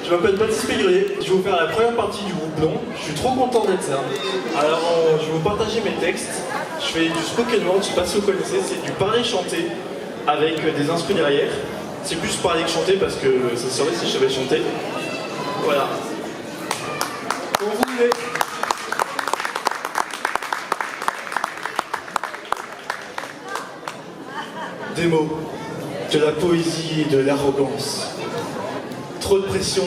Je m'appelle Baptiste Pégré, je vais vous faire la première partie du groupe Blond. Je suis trop content d'être là. Alors, je vais vous partager mes textes. Je fais du spoken word, je sais pas si vous connaissez, c'est du parler-chanter avec des instruments derrière. C'est plus parler que chanter parce que ça serait si je savais chanter. Voilà. Quand vous voulez. Des mots, de la poésie et de l'arrogance. Trop de pression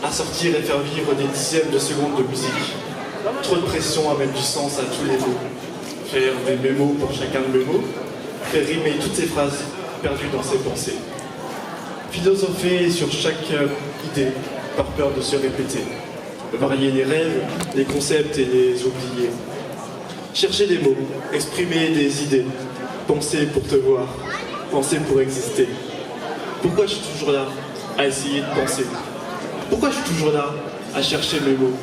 à sortir et faire vivre des dixièmes de secondes de musique. Trop de pression à mettre du sens à tous les mots. Faire des mémos pour chacun de mes mots. Faire rimer toutes ces phrases perdues dans ses pensées. Philosopher sur chaque idée par peur de se répéter. Varier les rêves, les concepts et les oublier. Chercher des mots, exprimer des idées. Penser pour te voir, penser pour exister. Pourquoi je suis toujours là à essayer de penser? Pourquoi je suis toujours là à chercher mes mots?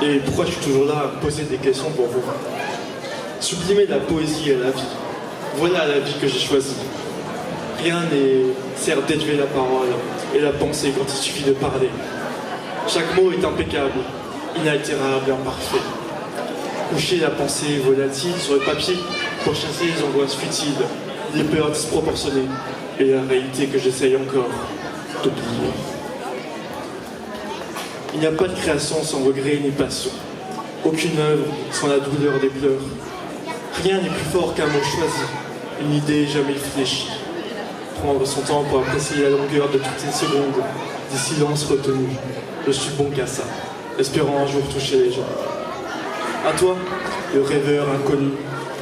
Et pourquoi je suis toujours là à poser des questions pour vous? Sublimer la poésie et la vie. Voilà la vie que j'ai choisie. Rien n'est sert d'élever la parole et la pensée quand il suffit de parler. Chaque mot est impeccable, inaltérable et imparfait. Coucher la pensée volatile sur le papier pour chasser les angoisses futiles, les peurs disproportionnées et la réalité que j'essaye encore d'oublier. Il n'y a pas de création sans regret ni passion. Aucune œuvre sans la douleur des pleurs. Rien n'est plus fort qu'un mot choisi, une idée jamais fléchie. Prendre son temps pour apprécier la longueur de toutes ces secondes, des silences retenus. Je suis bon qu'à ça, espérant un jour toucher les gens. À toi, le rêveur inconnu,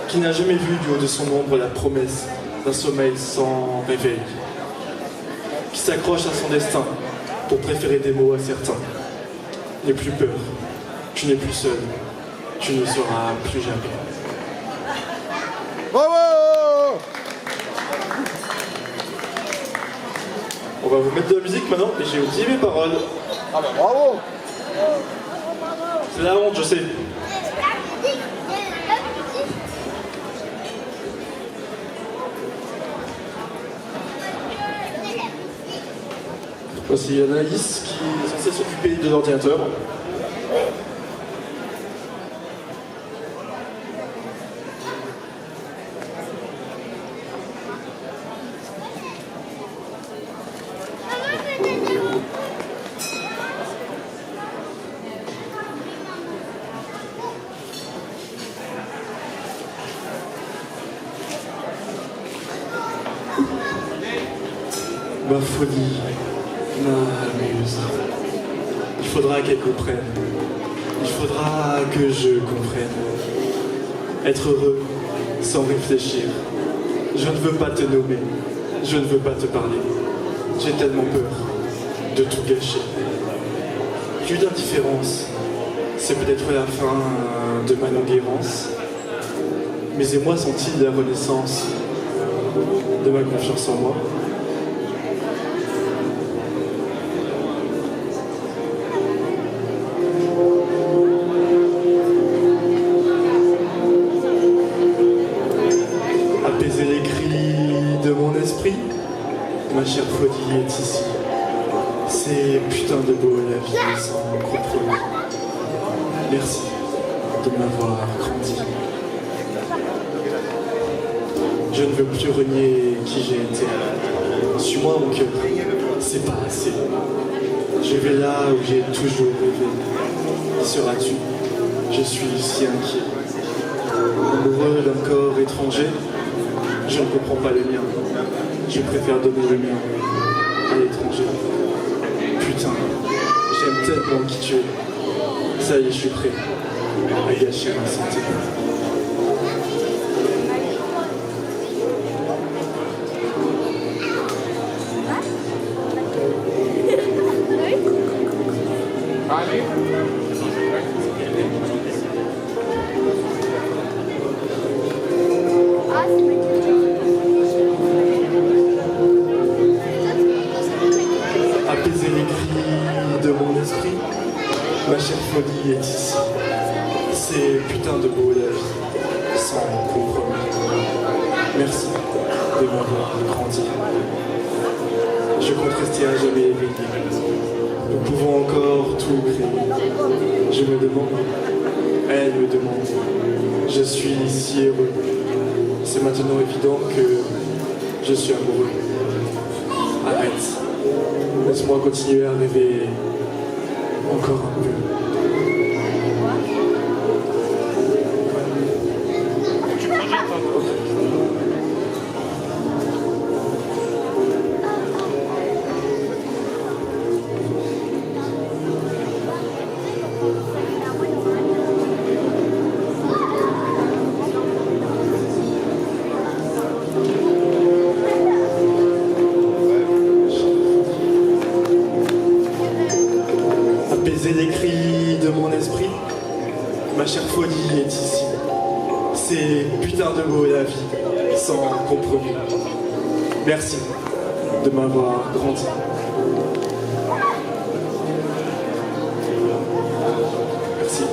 qui n'a jamais vu du haut de son ombre la promesse d'un sommeil sans réveil, qui s'accroche à son destin pour préférer des mots à certains. N'aie plus peur, tu n'es plus seul, tu ne seras plus jamais. Bravo! On va vous mettre de la musique maintenant, et j'ai oublié mes paroles. Ah bah bravo! C'est la honte, je sais. Voici Anaïs qui est censée s'occuper de l'ordinateur. Ma folie m'amuse. Il faudra qu'elle comprenne. Il faudra que je comprenne. Être heureux sans réfléchir. Je ne veux pas te nommer. Je ne veux pas te parler. J'ai tellement peur de tout gâcher. Plus d'indifférence. C'est peut-être la fin de ma longue errance. Mes émois sont-ils la renaissance de ma confiance en moi? Apaiser les cris de mon esprit, ma chère folie est ici. C'est putain de beau la vie sans compromis. Merci de m'avoir grandi. Je ne veux plus renier qui j'ai été. Suis-moi mon cœur, c'est pas assez. Je vais là où j'ai toujours rêvé. Qui seras-tu? Je suis si inquiet. Amoureux d'un corps étranger, je ne comprends pas le mien. Je préfère donner le mien à l'étranger. Putain, j'aime tellement qui tu es. Ça y est, je suis prêt à gâcher ma santé. Allez! Apaiser les cris de mon esprit, ma chère folie est ici. C'est putain de beau la vie, sans compromis. Merci de m'avoir grandi. Je compte rester à jamais éveillé. Nous pouvons encore tout créer. Je me demande, elle me demande. Je suis si heureux. C'est maintenant évident que je suis amoureux. Arrête. Laisse-moi continuer à rêver encore un peu. Apaiser les cris de mon esprit, ma chère folie est ici. C'est putain de beau la vie, sans compromis. Merci de m'avoir grandi. Merci.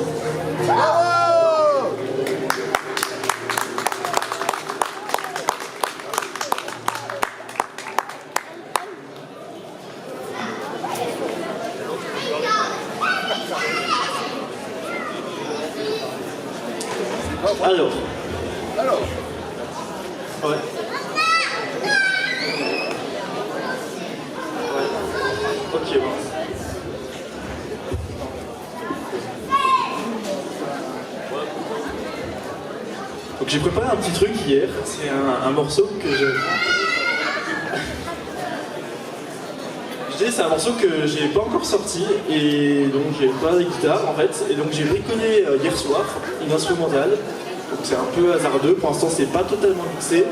Alors. Ouais. Ouais. Ok, bon. Donc j'ai préparé un petit truc hier, c'est un morceau que je disais, c'est un morceau que j'ai pas encore sorti et donc j'ai pas de guitare en fait, et donc j'ai bricolé hier soir une instrumentale. Donc c'est un peu hasardeux, pour l'instant c'est pas totalement mixé,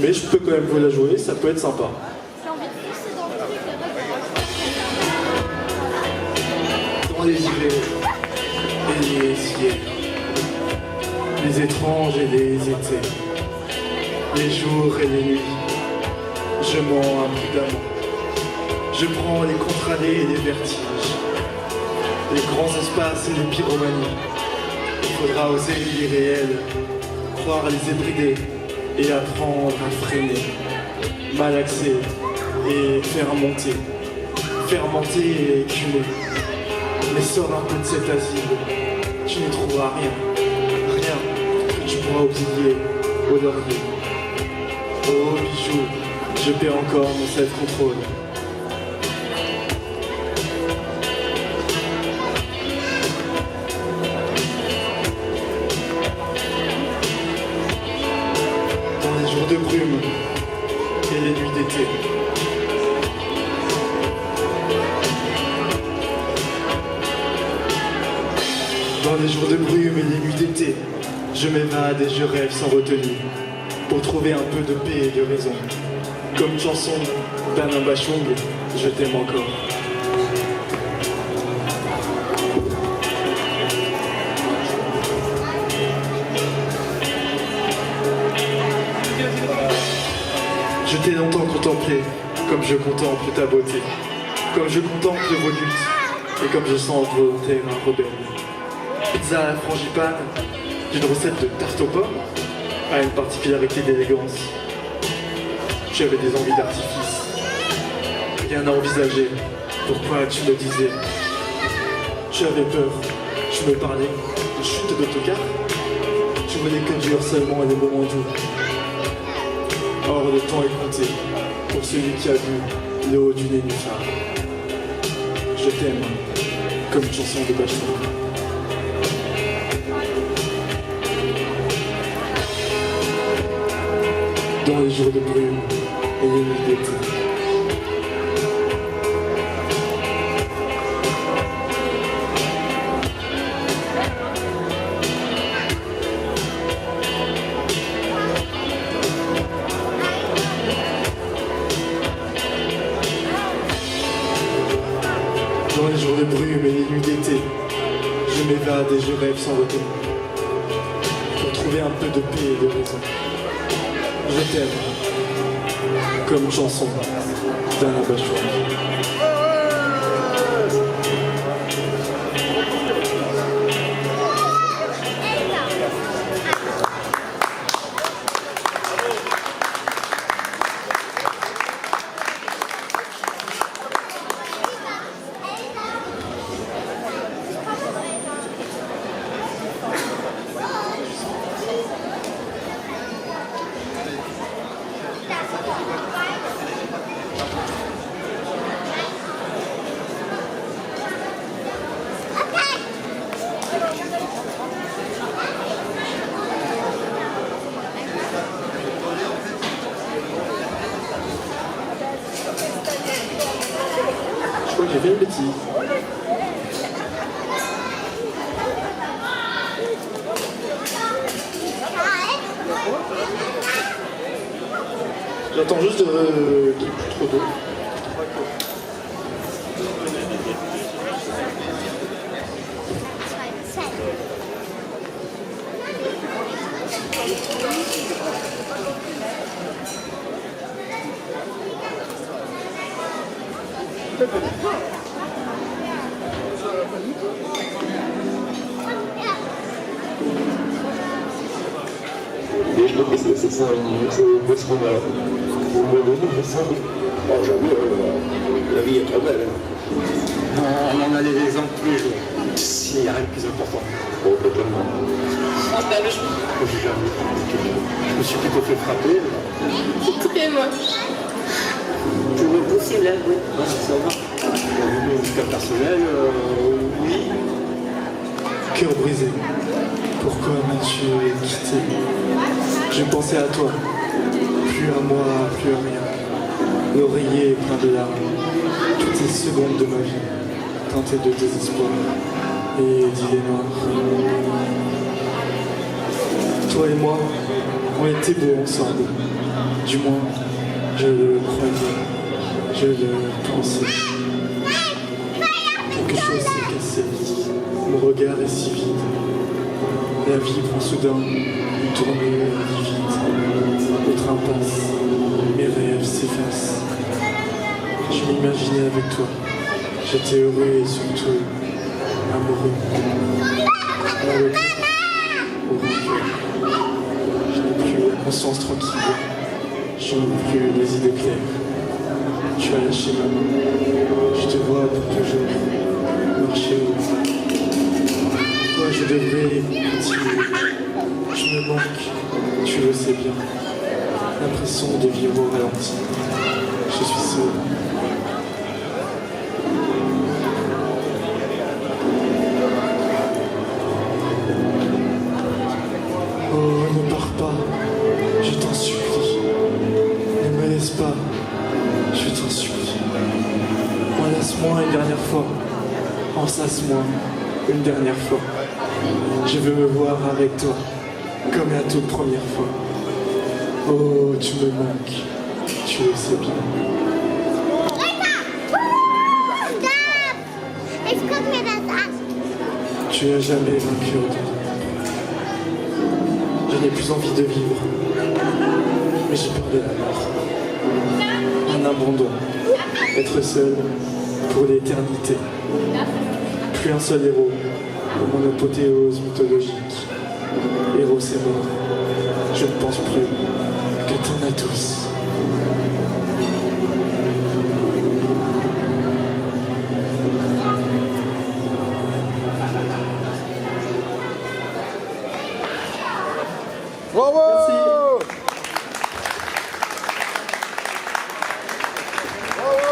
mais je peux quand même vous la jouer, ça peut être sympa. Dans les hivers et les ciels, les étranges et les étés, les jours et les nuits, je mens imprudemment. Je prends les contre-allées et les vertiges, les grands espaces et les pyromanies. Il faudra oser l'irréel, croire les ébridés et apprendre à freiner, malaxer et fermenter et écumer. Mais sors un peu de cet asile, tu n'y trouveras rien que tu pourras oublier au laurier. Oh bijou, je perds encore mon self-contrôle. De brume et les nuits d'été. Dans les jours de brume et les nuits d'été, je m'évade et je rêve sans retenue, pour trouver un peu de paix et de raison. Comme chanson d'Alain Bachung, je t'aime encore. Je t'ai longtemps contemplé, comme je contemple ta beauté, comme je contemple vos luttes, et comme je sens volontaire un rebelle. Pizza à la frangipane, d'une recette de tarte aux pommes, a une particularité d'élégance. Tu avais des envies d'artifice, rien à envisager, pourquoi tu me disais. Tu avais peur, tu me parlais de chute d'autocar, tu voulais que dure seulement les moments doux. Or le temps est compté pour celui qui a vu le haut du nénuphar. Je t'aime comme une chanson de Bachung. Dans les jours de brume et les nuits d'été. Dans les jours de brume et les nuits d'été, je m'évade et je rêve sans retenue, pour trouver un peu de paix et de raison. Je t'aime, comme une chanson d'Alain Bachung. crois que j'ai fait une bêtise. J'attends juste qu'il n'y ait plus trop d'eau. Et je me dis que c'est ça, c'est ce qu'on a. La vie est trop belle. On en a des exemples tous les jours. S'il n'y a rien de plus important. Oh, totalement. Je me suis plutôt fait frapper. C'est très moche. C'est pas possible, hein, oui. Non, ça va. Au cas personnel, oui. Cœur brisé. Pourquoi m'as-tu quitté? Je pensais à toi. Plus à moi, plus à rien. L'oreiller plein de larmes. Toutes ces secondes de ma vie, teintées de désespoir et d'idées noires. Toi et moi, on était beaux ensemble. Du moins, je le croyais. Je le pensais. Quelque chose s'est cassé. Mon regard est si vide. La vie prend soudain une tournure livide. Le train passe. Mes rêves s'effacent. Je m'imaginais avec toi. J'étais heureux et surtout amoureux. Alors le cœur, au recueil. Je n'ai plus la conscience tranquille. Je n'ai plus les idées claires. Tu as lâché ma main. Je te vois pour toujours marcher au loin. Toi, je devrais continuer. Je me manque, tu le sais bien. L'impression de vivre au ralenti. Je suis seul. Oh, ne pars pas, je t'en supplie. Ne me laisse pas, je t'en supplie. Enlace-moi une dernière fois. Ensasse-moi une dernière fois. Je veux me voir avec toi, comme la toute première fois. Oh, tu me manques, tu le sais bien. Tu n'as jamais vaincu autant. Je n'ai plus envie de vivre, mais j'ai peur de la mort. Un abandon, être seul pour l'éternité. Plus un seul héros pour mon apothéose mythologique. Héros c'est mort, je ne pense plus que t'en as tous. Bravo! Merci. Bravo!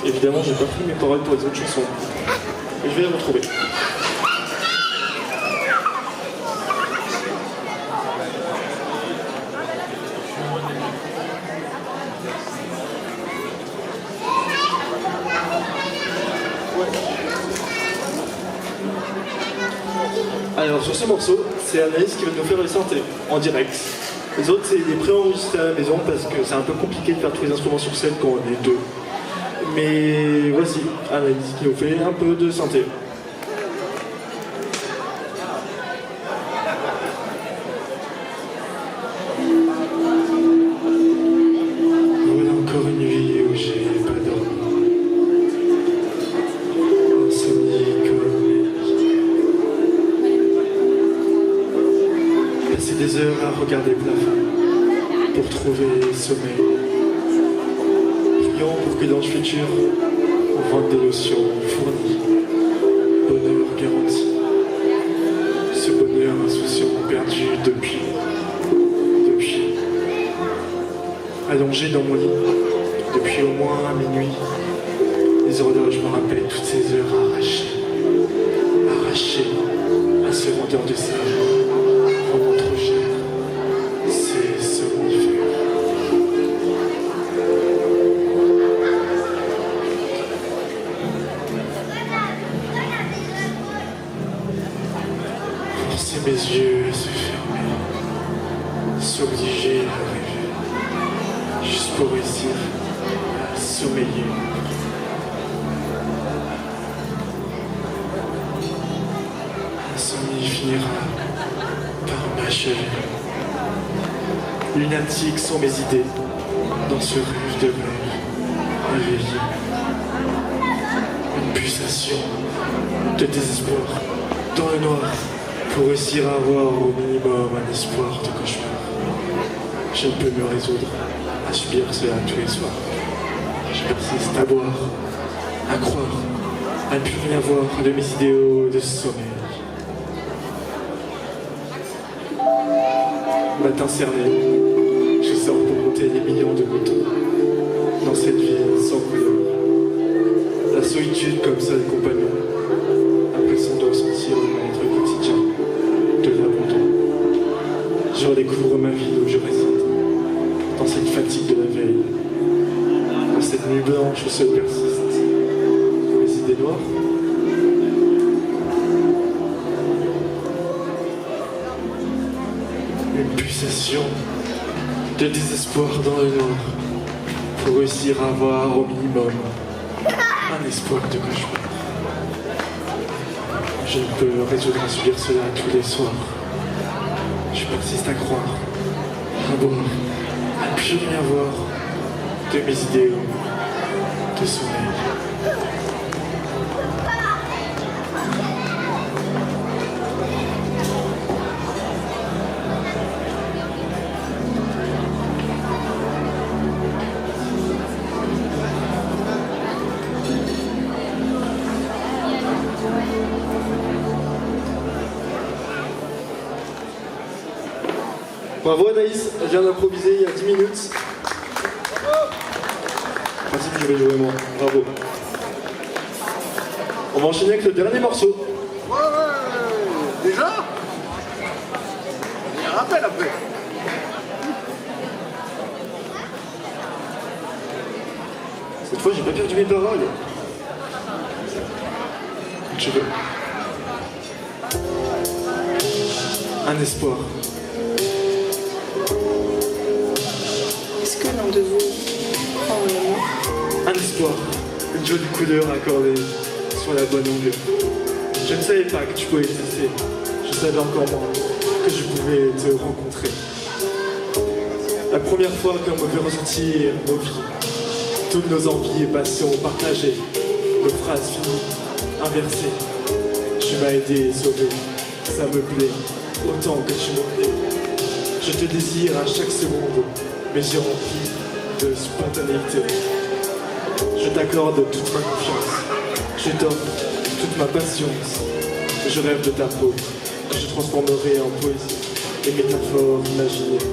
Évidemment, j'ai pas pris mes paroles pour les autres chansons. Et je vais les retrouver. Alors sur ce morceau, c'est Anaïs qui va nous faire le synthé en direct. Les autres, c'est des pré-enregistrés à la maison parce que c'est un peu compliqué de faire tous les instruments sur scène quand on est deux. Mais voici Anaïs qui nous fait un peu de synthé. Voilà encore une nuit où j'ai pas dormi. Insomnie comme passer des heures à regarder le plafond pour trouver sommeil. Prions pour que dans le futur, on vende des notions fournies. Bonheur garanti. Ce bonheur insouciant perdu depuis. Allongé dans mon lit, depuis au moins minuit. Les les horloges me rappellent toutes ces heures arrachées, arrachées à ce vendeur de sable, vraiment trop cher, c'est somnifère. Forcer mes yeux à se fermer, s'obliger à rêver, juste pour réussir à sommeiller. L'insomnie finira par m'achever. Lunatiques sont mes idées dans ce rêve de rêve éveillé. Une pulsation de désespoir dans le noir pour réussir à avoir au minimum un espoir de cauchemar. Je ne peux me résoudre à subir cela tous les soirs. Je persiste à boire, à croire, à ne plus rien voir de mes idéaux de sommeil. Matin cerné, je sors pour monter les millions de moutons dans cette ville sans couleur. La solitude comme seul compagnon, l'impression de ressentir le mal-être quotidien de l'abandon. Je redécouvre ma vie où je réside, dans cette fatigue de la veille, dans cette nuit blanche où se persistent mes idées noires. Une pulsation de désespoir dans le noir pour réussir à avoir au minimum un espoir de cauchemar. Je ne peux me résoudre à subir cela tous les soirs. Je persiste à croire, à boire, à ne plus rien voir de mes idéaux de sommeil. Bravo Anaïs, elle vient d'improviser il y a 10 minutes. En principe, je vais jouer moi. Bravo. On va enchaîner avec le dernier morceau. Ouais, déjà? Il y a un rappel après. Cette fois, j'ai pas perdu mes paroles. Je veux. Un espoir. Est-ce que l'un de vous prend le mot? Un espoir. Une jolie couleur accordée sur la bonne longueur. Je ne savais pas que tu pouvais exister. Je savais encore moins que je pouvais te rencontrer. La première fois qu'on me fait ressentir nos vies, toutes nos envies et passions partagées, nos phrases finies, inversées. Tu m'as aidé et sauvé, ça me plaît, autant que tu m'en plais. Je te désire à chaque seconde, mais j'ai rempli de spontanéité. Je t'accorde toute ma confiance, je t'offre toute ma patience. Je rêve de ta peau, que je transformerai en poésie et métaphores imaginées.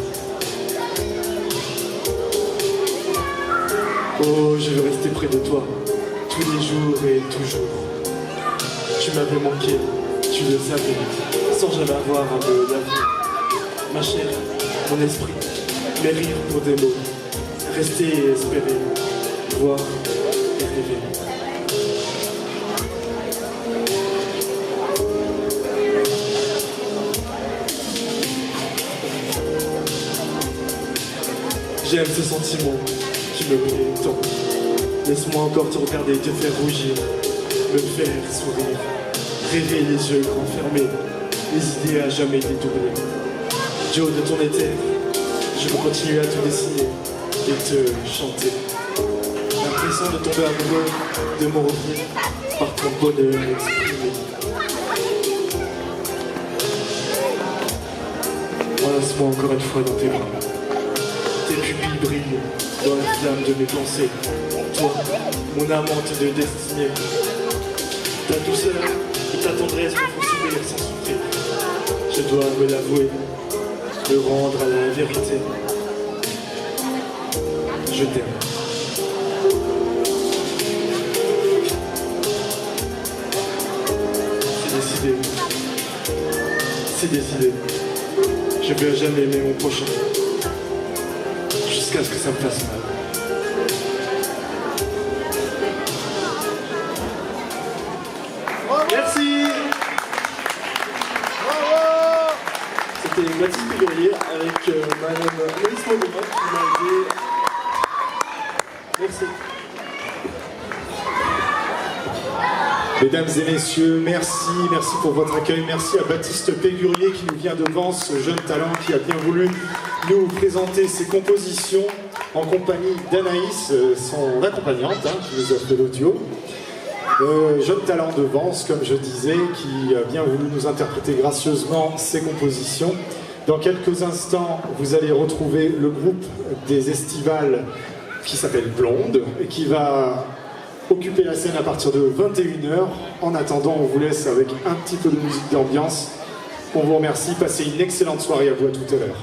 Oh, je veux rester près de toi, tous les jours et toujours. Tu m'avais manqué, tu le savais, sans jamais avoir un peu d'avenir. Ma chair, mon esprit, mes rires pour des mots. Rester et espérer, voir et rêver. J'aime ce sentiment qui me plaît tant. Laisse-moi encore te regarder, te faire rougir, me faire sourire, rêver les yeux grands fermés, les idées à jamais dédoublées. Du haut de ton éther, je veux continuer à te dessiner et te chanter. L'impression de tomber amoureux de mon revenu par ton bonheur exprimé. Enlace-moi encore une fois dans tes bras. Tes pupilles brillent dans la flamme de mes pensées. Toi, mon amante de destinée. Ta douceur et ta tendresse me font sourire sans souffrir. Je dois me l'avouer, me rendre à la vérité. Je t'aime. c'est décidé. Je vais à jamais aimer mon prochain. Jusqu'à ce que ça me fasse mal. Merci. C'était Baptiste Péguerrier avec Madame Loïs Mollema qui m'a aidé. Merci. Mesdames et messieurs, merci pour votre accueil. Merci à Baptiste Péguerrier qui nous vient de Vence, ce jeune talent qui a bien voulu nous présenter ses compositions en compagnie d'Anaïs, son accompagnante, qui nous a fait l'audio. Jeune talent de Vence, comme je disais, qui a bien voulu nous interpréter gracieusement ses compositions. Dans quelques instants, vous allez retrouver le groupe des Estivales qui s'appelle Blonde et qui va occuper la scène à partir de 21h. En attendant, on vous laisse avec un petit peu de musique d'ambiance. On vous remercie, passez une excellente soirée à vous à tout à l'heure.